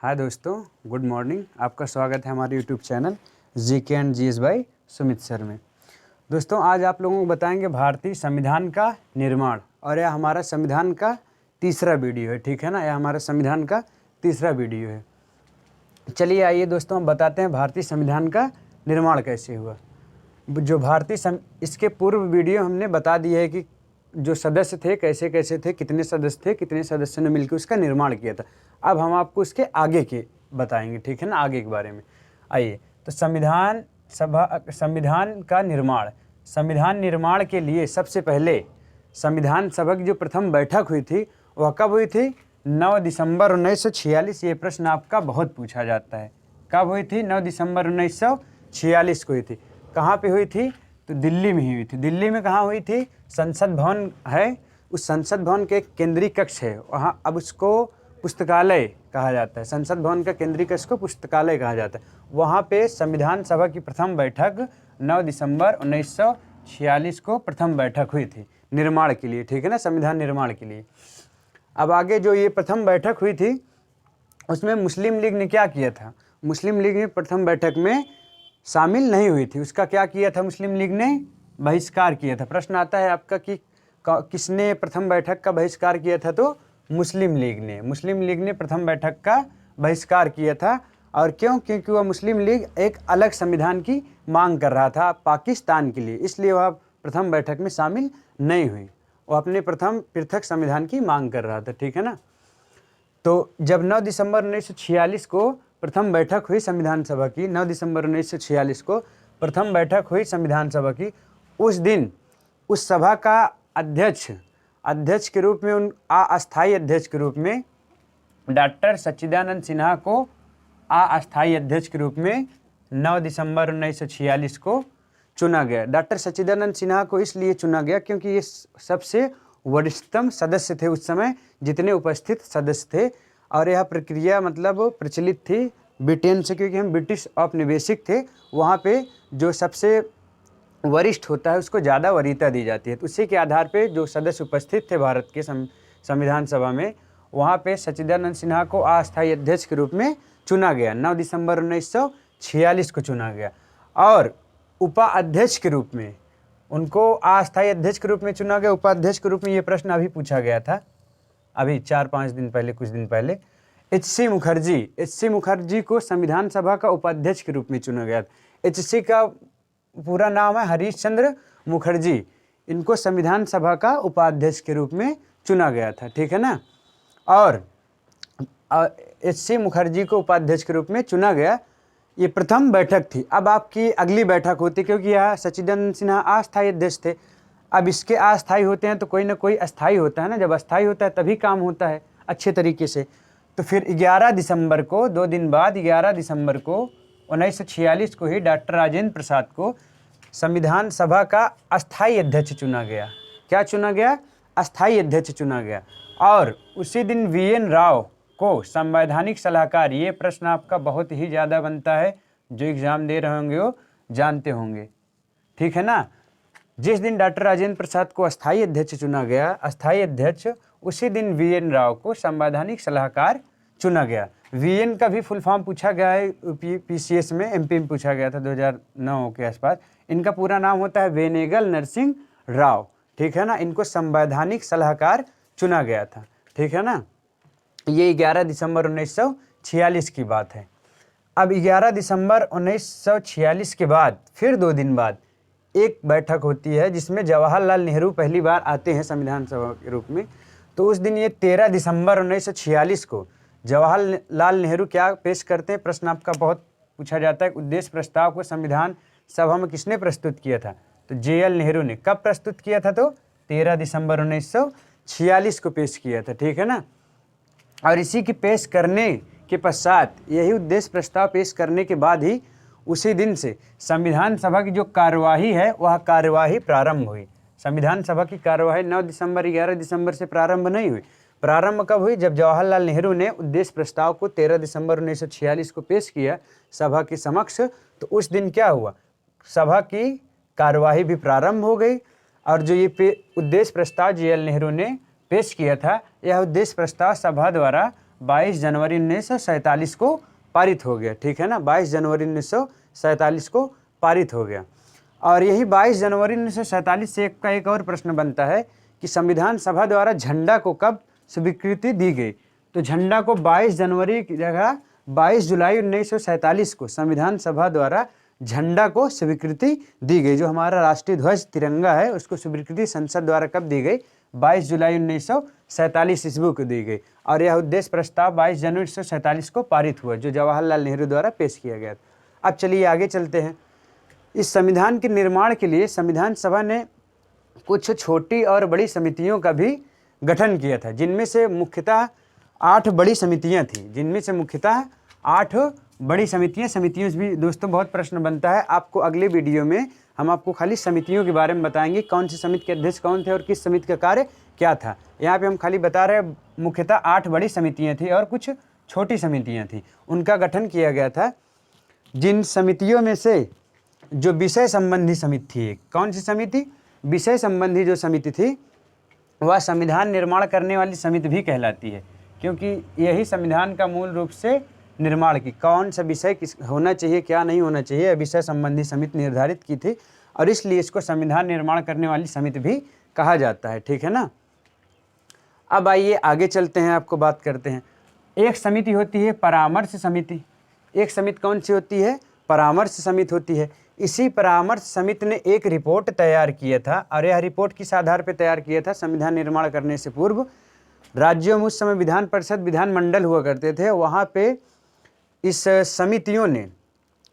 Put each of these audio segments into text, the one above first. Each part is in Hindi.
हाय दोस्तों, गुड मॉर्निंग। आपका स्वागत है हमारे YouTube channel GK and GS by Sumit sir में। दोस्तों, आज आप लोगों को बताएंगे भारतीय संविधान का निर्माण, और यह हमारा संविधान का तीसरा वीडियो है। ठीक है ना, यह हमारा संविधान का तीसरा वीडियो है। चलिए आइए दोस्तों, हम बताते हैं भारतीय संविधान का निर्माण कैसे हुआ। जो इसके पूर्व वीडियो हमने बता दिया है कि जो सदस्य थे कैसे कैसे थे, कितने सदस्य थे, कितने सदस्यों ने मिलकर उसका निर्माण किया था। अब हम आपको इसके आगे के बताएंगे, ठीक है ना, आगे के बारे में। आइए, तो संविधान का निर्माण। संविधान निर्माण के लिए सबसे पहले संविधान सभा की जो प्रथम बैठक हुई थी वह कब हुई थी? 9 दिसंबर 1946। ये प्रश्न आपका बहुत पूछा जाता है। कब हुई थी? 9 दिसंबर 1946 को हुई थी। कहाँ पे हुई थी? तो दिल्ली में ही हुई थी। दिल्ली में कहाँ हुई थी? संसद भवन है, उस संसद भवन के केंद्रीय कक्ष है वहाँ, अब उसको पुस्तकालय कहा जाता है। संसद भवन का केंद्रीय कक्ष को पुस्तकालय कहा जाता है। वहाँ पे संविधान सभा की प्रथम बैठक 9 दिसंबर 1946 को प्रथम बैठक हुई थी निर्माण के लिए, ठीक है ना, संविधान निर्माण के लिए। अब आगे जो ये प्रथम बैठक हुई थी उसमें मुस्लिम लीग ने क्या किया था? मुस्लिम लीग ने प्रथम बैठक में शामिल नहीं हुई थी। उसका क्या किया था? मुस्लिम लीग ने बहिष्कार किया था। प्रश्न आता है आपका कि किसने प्रथम बैठक का बहिष्कार किया था? तो मुस्लिम लीग ने प्रथम बैठक का बहिष्कार किया था। और क्यों? क्योंकि वह मुस्लिम लीग एक अलग संविधान की मांग कर रहा था पाकिस्तान के लिए, इसलिए वह प्रथम बैठक में शामिल नहीं हुई। वो अपने प्रथम पृथक संविधान की मांग कर रहा था, ठीक है ना। तो जब 9 दिसंबर 1946 को प्रथम बैठक हुई संविधान सभा की, 9 दिसंबर 1946 को प्रथम बैठक हुई संविधान सभा की, उस दिन उस सभा का अध्यक्ष के रूप में अस्थायी अध्यक्ष के रूप में डॉक्टर सच्चिदानंद सिन्हा को अस्थायी अध्यक्ष के रूप में 9 दिसंबर 1946 को चुना गया। डॉक्टर सच्चिदानंद सिन्हा को इसलिए चुना गया क्योंकि ये सबसे वरिष्ठतम सदस्य थे उस समय जितने उपस्थित सदस्य थे, और यह प्रक्रिया मतलब प्रचलित थी ब्रिटेन से, क्योंकि हम ब्रिटिश औपनिवेशिक थे। वहाँ पे जो सबसे वरिष्ठ होता है उसको ज़्यादा वरीयता दी जाती है। तो उसी के आधार पे जो सदस्य उपस्थित थे भारत के संविधान सभा में, वहाँ पे सच्चिदानंद सिन्हा को अस्थायी अध्यक्ष के रूप में चुना गया। 9 दिसंबर 1946 को चुना गया। और उपाध्यक्ष के रूप में उनको अस्थायी अध्यक्ष के रूप में चुना गया। उपाध्यक्ष के रूप में ये प्रश्न अभी पूछा गया था, अभी 4-5 दिन पहले, कुछ दिन पहले। एच.सी. मुखर्जी को संविधान सभा का उपाध्यक्ष के रूप में चुना गया। एच.सी. का पूरा नाम है हरीश चंद्र मुखर्जी। इनको संविधान सभा का उपाध्यक्ष के रूप में चुना गया था, ठीक है ना। और एच.सी. मुखर्जी को उपाध्यक्ष के रूप में चुना गया। ये प्रथम बैठक थी। अब आपकी अगली बैठक होती, क्योंकि यह सच्चिदानंद सिन्हा अस्थायी अध्यक्ष थे। अब इसके अस्थायी होते हैं तो कोई ना कोई अस्थायी होता है ना, जब अस्थायी होता है तभी काम होता है अच्छे तरीके से। तो फिर 11 दिसंबर को, 2 दिन बाद 11 दिसंबर को 1946 को ही डॉक्टर राजेंद्र प्रसाद को संविधान सभा का अस्थायी अध्यक्ष चुना गया। क्या चुना गया? अस्थायी अध्यक्ष चुना गया। और उसी दिन वी.एन. राव को संवैधानिक सलाहकार, ये प्रश्न आपका बहुत ही ज़्यादा बनता है, जो एग्ज़ाम दे रहे होंगे वो जानते होंगे, ठीक है ना। जिस दिन डॉक्टर राजेंद्र प्रसाद को अस्थायी अध्यक्ष चुना गया, अस्थायी अध्यक्ष, उसी दिन वी.एन. राव को संवैधानिक सलाहकार चुना गया। वी.एन. का भी फुल फॉर्म पूछा गया है, पीसीएस में, एमपी में पूछा गया था 2009 के आसपास। इनका पूरा नाम होता है वेनेगल नरसिंह राव, ठीक है ना। इनको संवैधानिक सलाहकार चुना गया था, ठीक है ना। ये 11 दिसंबर 1946 की बात है। अब 11 दिसंबर 1946 के बाद फिर 2 दिन बाद एक बैठक होती है जिसमें जवाहरलाल नेहरू पहली बार आते हैं संविधान सभा के रूप में। तो उस दिन ये 13 दिसंबर 1946 को जवाहरलाल नेहरू क्या पेश करते हैं? प्रश्न आपका बहुत पूछा जाता है। उद्देश्य प्रस्ताव को संविधान सभा में किसने प्रस्तुत किया था? तो जे.एल. नेहरू ने। कब प्रस्तुत किया था? तो 13 दिसंबर 1946 को पेश किया था, ठीक है ना। और इसी की पेश करने के पश्चात, यही उद्देश्य प्रस्ताव पेश करने के बाद ही उसी दिन से संविधान सभा की जो कार्यवाही है वह कार्यवाही प्रारंभ हुई। संविधान सभा की कार्यवाही 9 दिसंबर 11 दिसंबर से प्रारंभ नहीं हुई। प्रारंभ कब हुई? जब जवाहरलाल नेहरू ने उद्देश्य प्रस्ताव को 13 दिसंबर 1946 को पेश किया सभा के समक्ष। तो उस दिन क्या हुआ? सभा की कार्यवाही भी प्रारंभ हो गई। और जो ये उद्देश्य प्रस्ताव जे.एल. नेहरू ने पेश किया था, यह उद्देश्य प्रस्ताव सभा द्वारा 22 जनवरी 1947 को पारित हो गया। ठीक है ना, 22 जनवरी 1947 को पारित हो गया। और यही 22 जनवरी 1947 से एक और प्रश्न बनता है कि संविधान सभा द्वारा झंडा को कब स्वीकृति दी गई। तो झंडा को 22 जनवरी की जगह 22 जुलाई 1947 को संविधान सभा द्वारा झंडा को स्वीकृति दी गई। जो हमारा राष्ट्रीय ध्वज तिरंगा है उसको स्वीकृति संसद द्वारा कब दी गई, 22 जुलाई 1947 ईस्वी को दी गई। और यह उद्देश्य प्रस्ताव 22 जनवरी 1947 को पारित हुआ, जो जवाहरलाल नेहरू द्वारा पेश किया गया। अब चलिए आगे चलते हैं। इस संविधान के निर्माण के लिए संविधान सभा ने कुछ छोटी और बड़ी समितियों का भी गठन किया था, जिनमें से मुख्यतः 8 बड़ी समितियां थी। समितियों से भी दोस्तों बहुत प्रश्न बनता है। आपको अगले वीडियो में हम आपको खाली समितियों के बारे में बताएंगे, कौन सी समिति के अध्यक्ष कौन थे और किस समिति का कार्य क्या था। यहाँ पे हम खाली बता रहे हैं मुख्यतः 8 बड़ी समितियाँ थी और कुछ छोटी समितियाँ थी, उनका गठन किया गया था। जिन समितियों में से जो विषय संबंधी समिति थी, कौन सी समिति, विषय संबंधी जो समिति थी वह संविधान निर्माण करने वाली समिति भी कहलाती है, क्योंकि यही संविधान का मूल रूप से निर्माण की कौन सा विषय किस होना चाहिए क्या नहीं होना चाहिए, विषय संबंधी समिति निर्धारित की थी और इसलिए इसको संविधान निर्माण करने वाली समिति भी कहा जाता है। ठीक है ना। अब आइए आगे चलते हैं, आपको बात करते हैं। एक समिति होती है परामर्श समिति। एक समिति कौन सी होती है, परामर्श समिति होती है। इसी परामर्श समिति ने एक रिपोर्ट तैयार किया था और यह रिपोर्ट किस आधार पर तैयार किया था, संविधान निर्माण करने से पूर्व राज्यों में उस समय विधान परिषद विधानमंडल हुआ करते थे, वहाँ पे इस समितियों ने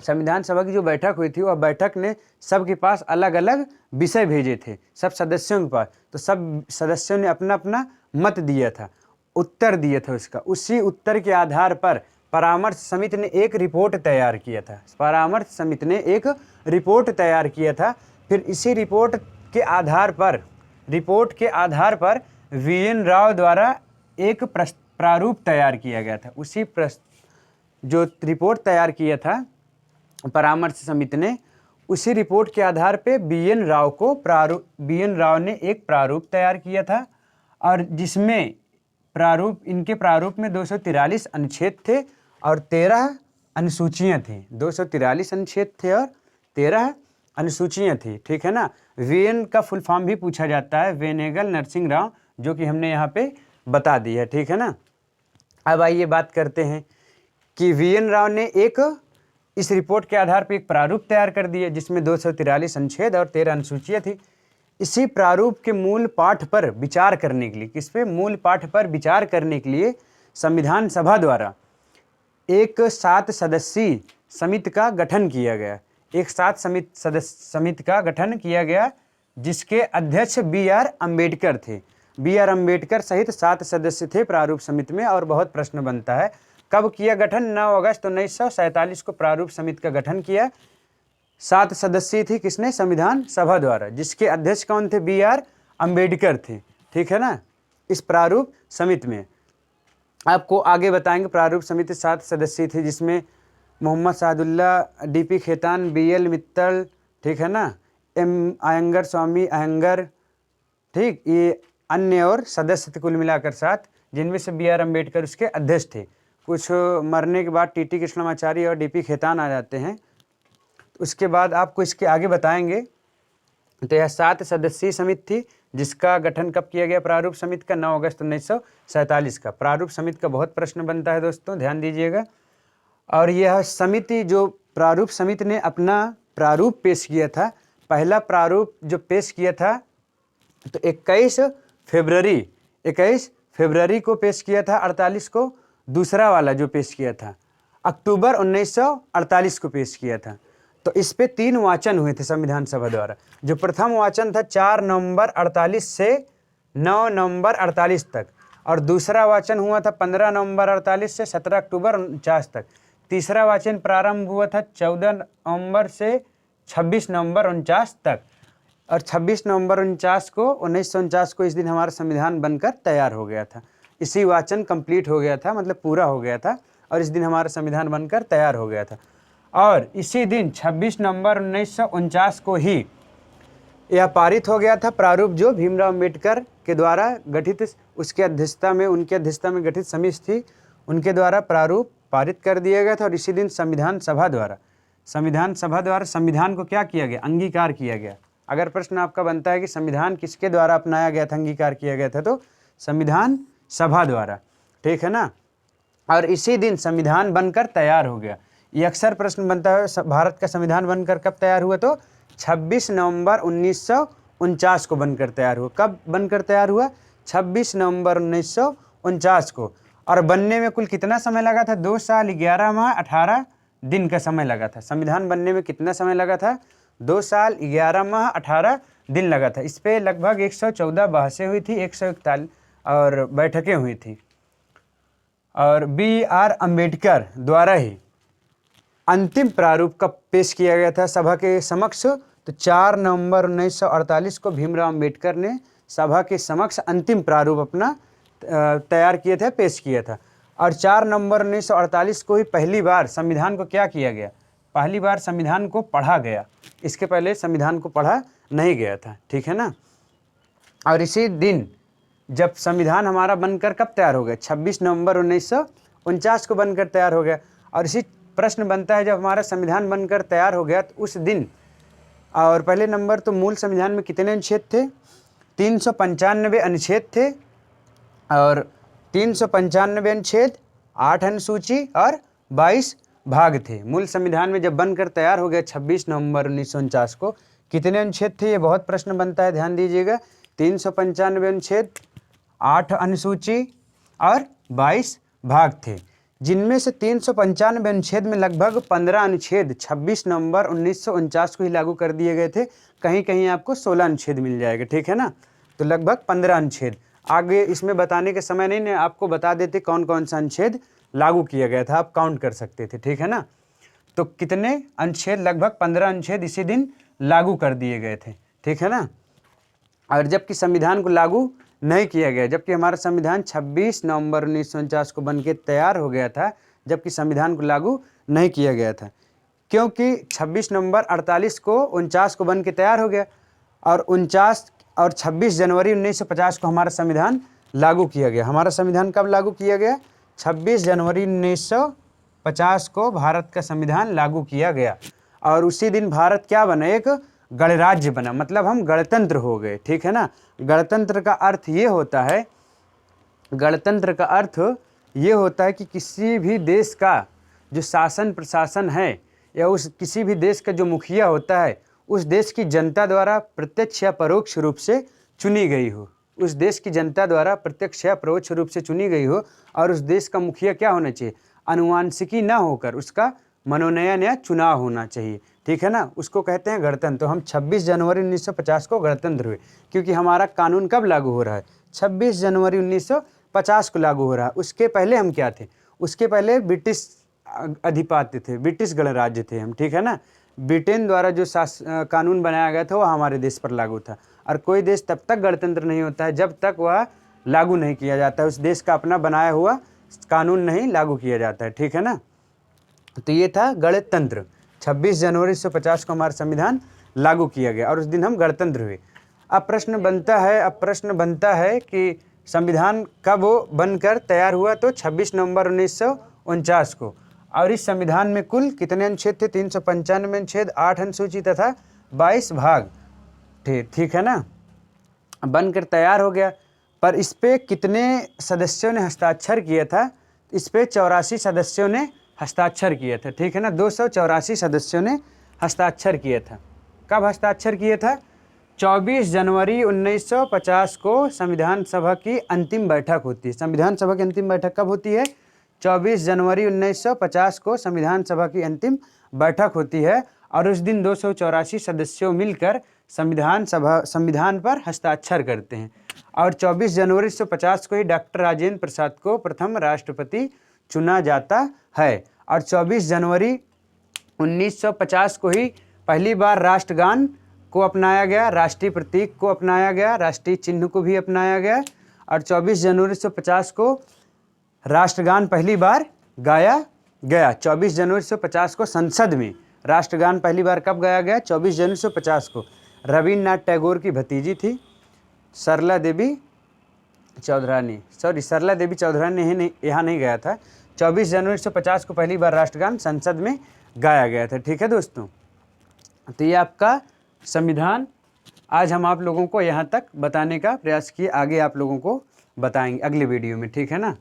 संविधान सभा की जो बैठक हुई थी वह बैठक ने सबके पास अलग अलग विषय भेजे थे, सब सदस्यों के पास। तो सब सदस्यों ने अपना अपना मत दिया था, उत्तर दिया था उसका। उसी उत्तर के आधार पर परामर्श समिति ने एक रिपोर्ट तैयार किया था। परामर्श समिति ने एक रिपोर्ट तैयार किया था। फिर इसी रिपोर्ट के आधार पर वीएन राव द्वारा एक प्रारूप तैयार किया गया था। उसी जो रिपोर्ट तैयार किया था परामर्श समिति ने, उसी रिपोर्ट के आधार पे बीएन राव ने एक प्रारूप तैयार किया था और जिसमें इनके प्रारूप में 243 अनुच्छेद थे और 13 अनुसूचियाँ थी। 243 अनुच्छेद थे और 13 अनुसूचियाँ थी। ठीक है ना। वीएन का फुल फॉर्म भी पूछा जाता है, वेनेगल नरसिंह राव, जो कि हमने यहाँ पे बता दी है। ठीक है ना। अब आइए बात करते हैं कि वीएन राव ने इस रिपोर्ट के आधार पर एक प्रारूप तैयार कर दिया जिसमें 243 अनुच्छेद और 13 अनुसूचियाँ थी। इसी प्रारूप के मूल पाठ पर विचार करने के लिए, किस पे, मूल पाठ पर विचार करने के लिए संविधान सभा द्वारा एक 7 सदस्यीय समिति का गठन किया गया। एक 7 समिति का गठन किया गया जिसके अध्यक्ष बी.आर. अम्बेडकर थे। बी.आर. अम्बेडकर सहित 7 सदस्य थे प्रारूप समिति में। और बहुत प्रश्न बनता है कब किया गठन, 9 अगस्त 1947 को प्रारूप समिति का गठन किया। 7 सदस्यीय थी, किसने, संविधान सभा द्वारा, जिसके अध्यक्ष कौन थे, बी.आर. अम्बेडकर थे। ठीक है ना। इस प्रारूप समिति में आपको आगे बताएंगे। प्रारूप समिति 7 सदस्यीय थी जिसमें मोहम्मद सादुल्ला, डी.पी. खेतान, बी.एल. मित्तल, ठीक है ना, एम. अयंगर, स्वामी अयंगर, ठीक, ये अन्य और सदस्य थे कुल मिलाकर 7, जिनमें से बी.आर. अम्बेडकर उसके अध्यक्ष थे। कुछ मरने के बाद टी.टी. कृष्णमाचारी और डी.पी. खेतान आ जाते हैं। उसके बाद आपको इसके आगे बताएंगे। तो यह 7 सदस्यीय समिति थी जिसका गठन कब किया गया, प्रारूप समिति का 9 अगस्त 1947 का। प्रारूप समिति का बहुत प्रश्न बनता है दोस्तों, ध्यान दीजिएगा। और यह समिति, जो प्रारूप समिति ने अपना प्रारूप पेश किया था, पहला प्रारूप जो पेश किया था तो 21 फरवरी को पेश किया था 48 को। दूसरा वाला जो पेश किया था अक्टूबर 1948 को पेश किया था। तो इस पे 3 वाचन हुए थे संविधान सभा द्वारा। जो प्रथम वाचन था 4 नवंबर 48 से 9 नवंबर 48 तक, और दूसरा वाचन हुआ था 15 नवंबर 48 से 17 अक्टूबर 49 तक। तीसरा वाचन प्रारंभ हुआ था 14 नवंबर से 26 नवंबर 49 तक, और 26 नवंबर 1949 को इस दिन हमारा संविधान बनकर तैयार हो गया था। इसी वाचन कंप्लीट हो गया था, मतलब पूरा हो गया था, और इस दिन हमारा संविधान बनकर तैयार हो गया था। और इसी दिन 26 नवंबर 1949 को ही यह पारित हो गया था प्रारूप, जो भीमराव अम्बेडकर के द्वारा गठित, उनकी अध्यक्षता में गठित समिति थी, उनके द्वारा प्रारूप पारित कर दिया गया था। और इसी दिन संविधान सभा द्वारा संविधान को क्या किया गया, अंगीकार किया गया। अगर प्रश्न आपका बनता है कि संविधान किसके द्वारा अपनाया गया था, अंगीकार किया गया था, तो संविधान सभा द्वारा, ठीक है ना। और इसी दिन संविधान बनकर तैयार हो गया। ये अक्सर प्रश्न बनता है, भारत का संविधान बनकर कब तैयार हुआ, तो 26 नवंबर 1949 को बनकर तैयार हुआ। कब बनकर तैयार हुआ, 26 नवंबर 1949 को। और बनने में कुल कितना समय लगा था, 2 साल 11 माह 18 दिन का समय लगा था। संविधान बनने में कितना समय लगा था, 2 साल 11 माह 18 दिन लगा था। इस पर लगभग 114 बहसें हुई थी, 141 और बैठकें हुई थी। और B.R. अम्बेडकर द्वारा ही अंतिम प्रारूप कब पेश किया गया था सभा के समक्ष, तो 4 नवंबर 1948 को भीमराव अम्बेडकर ने सभा के समक्ष अंतिम प्रारूप अपना तैयार किए थे, पेश किया था। और 4 नवंबर 1948 को ही पहली बार संविधान को क्या किया गया, पहली बार संविधान को पढ़ा गया। इसके पहले संविधान को पढ़ा नहीं गया था, ठीक है ना। और इसी दिन जब संविधान हमारा बनकर कब तैयार हो गया, 26 नवंबर 1949 को बनकर तैयार हो गया। और इसी प्रश्न बनता है, जब हमारा संविधान बनकर तैयार हो गया तो उस दिन, और पहले नंबर तो मूल संविधान में कितने अनुच्छेद थे, 395 अनुच्छेद थे। और 395 अनुच्छेद, 8 अनुसूची और 22 भाग थे। मूल संविधान में जब बनकर तैयार हो गया 26 नवंबर 1949 को, कितने अनुच्छेद थे, ये बहुत प्रश्न बनता है, ध्यान दीजिएगा। 395 अनुच्छेद, 8 अनुसूची और 22 भाग थे, जिनमें से 395 अनुच्छेद में लगभग 15 अनुच्छेद 26 नवंबर 1949 को ही लागू कर दिए गए थे। कहीं कहीं आपको 16 अनुच्छेद मिल जाएगा, ठीक है ना। तो लगभग 15 अनुच्छेद, आगे इसमें बताने के समय नहीं, आपको बता देते कौन कौन सा अनुच्छेद लागू किया गया था, आप काउंट कर सकते थे, ठीक है ना। तो कितने अनुच्छेद, लगभग 15 अनुच्छेद इसी दिन लागू कर दिए गए थे, ठीक है ना। और जबकि संविधान को लागू नहीं किया गया, जबकि हमारा संविधान 26 नवंबर 1949 को बनके तैयार हो गया था, जबकि संविधान को लागू नहीं किया गया था, क्योंकि 26 नवंबर 48 को 49 को बन के तैयार हो गया। और 49 और 26 जनवरी 1950 को हमारा संविधान लागू किया गया। हमारा संविधान कब लागू किया गया, 26 जनवरी 1950 को भारत का संविधान लागू किया गया। और उसी दिन भारत क्या बना, एक गणराज्य बना, मतलब हम गणतंत्र हो गए, ठीक है ना। गणतंत्र का अर्थ ये होता है, गणतंत्र का अर्थ ये होता है कि किसी भी देश का जो शासन प्रशासन है, या उस किसी भी देश का जो मुखिया होता है, उस देश की जनता द्वारा प्रत्यक्ष या परोक्ष रूप से चुनी गई हो, उस देश की जनता द्वारा प्रत्यक्ष या परोक्ष रूप से चुनी गई हो। और उस देश का मुखिया क्या होना चाहिए, अनुवांशिकी न होकर उसका मनोनयन या चुनाव होना चाहिए, ठीक है ना। उसको कहते हैं गणतंत्र। तो हम 26 जनवरी 1950 को गणतंत्र हुए, क्योंकि हमारा कानून कब लागू हो रहा है, 26 जनवरी 1950 को लागू हो रहा है। उसके पहले हम क्या थे, उसके पहले ब्रिटिश अधिपत्य थे, ब्रिटिश गणराज्य थे हम, ठीक है ना। ब्रिटेन द्वारा जो कानून बनाया गया था वह हमारे देश पर लागू था। और कोई देश तब तक गणतंत्र नहीं होता है जब तक वह लागू नहीं किया जाता है, उस देश का अपना बनाया हुआ कानून नहीं लागू किया जाता है, ठीक है ना। तो ये था गणतंत्र। 26 जनवरी 1950 को हमारा संविधान लागू किया गया और उस दिन हम गणतंत्र हुए। अब प्रश्न बनता है कि संविधान कब बनकर तैयार हुआ, तो 26 नवंबर 1949 को। और इस संविधान में कुल कितने अनुच्छेद थे, 395 अनुच्छेद, 8 अनुसूची तथा 22 भाग थे, ठीक है ना। बनकर तैयार हो गया, पर इस पे कितने सदस्यों ने हस्ताक्षर किया था, इस पे 84 सदस्यों ने हस्ताक्षर किया था, ठीक है ना। 284 सदस्यों ने हस्ताक्षर किया था। कब हस्ताक्षर किया था, 24 जनवरी 1950 को संविधान सभा की अंतिम बैठक होती है। संविधान सभा की अंतिम बैठक कब होती है, 24 जनवरी 1950 को संविधान सभा की अंतिम बैठक होती है। और उस दिन 284 सदस्यों मिलकर संविधान पर हस्ताक्षर करते हैं। और 24 जनवरी 1950 को ही डॉक्टर राजेंद्र प्रसाद को प्रथम राष्ट्रपति चुना जाता है। और 24 जनवरी 1950 को ही पहली बार राष्ट्रगान को अपनाया गया, राष्ट्रीय प्रतीक को अपनाया गया, राष्ट्रीय चिन्ह को भी अपनाया गया। और 24 जनवरी 1950 को राष्ट्रगान पहली बार गाया गया। 24 जनवरी 1950 को संसद में राष्ट्रगान पहली बार कब गाया गया, 24 जनवरी 1950 को। रविन्द्रनाथ टैगोर की भतीजी थी सरला देवी चौधरानी, सॉरी सरला देवी चौधरानी यहाँ नहीं गया था। 24 जनवरी 1950 को पहली बार राष्ट्रगान संसद में गाया गया था। ठीक है दोस्तों, तो ये आपका संविधान आज हम आप लोगों को यहाँ तक बताने का प्रयास किए, आगे आप लोगों को बताएंगे अगले वीडियो में। ठीक है ना,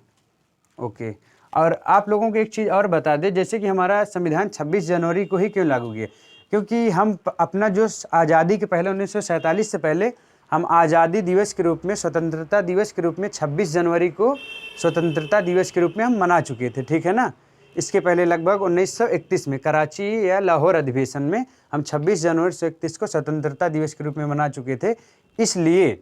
ओके। और आप लोगों को एक चीज़ और बता दें, जैसे कि हमारा संविधान 26 जनवरी को ही क्यों लागू किया, क्योंकि हम अपना जो आज़ादी के पहले 1947 से पहले हम आज़ादी दिवस के रूप में, स्वतंत्रता दिवस के रूप में 26 जनवरी को स्वतंत्रता दिवस के रूप में हम मना चुके थे। ठीक है ना, इसके पहले लगभग 1931 में कराची या लाहौर अधिवेशन में हम 26 जनवरी 1931 को स्वतंत्रता दिवस के रूप में मना चुके थे। इसलिए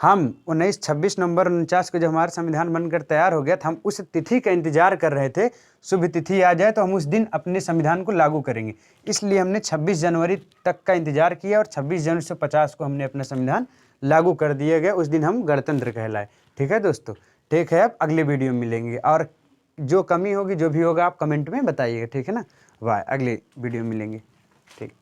हम 26 नवंबर 49 को जब हमारा संविधान बनकर तैयार हो गया था, हम उस तिथि का इंतजार कर रहे थे, शुभ तिथि आ जाए तो हम उस दिन अपने संविधान को लागू करेंगे। इसलिए हमने 26 जनवरी तक का इंतजार किया और 26 जनवरी 1950 को हमने अपना संविधान लागू कर दिया गया। उस दिन हम गणतंत्र कहलाए। ठीक है दोस्तों, ठीक है, अब अगले वीडियो में मिलेंगे और जो कमी होगी जो भी होगा आप कमेंट में बताइएगा। ठीक है ना, बाय, अगले वीडियो में मिलेंगे। ठीक।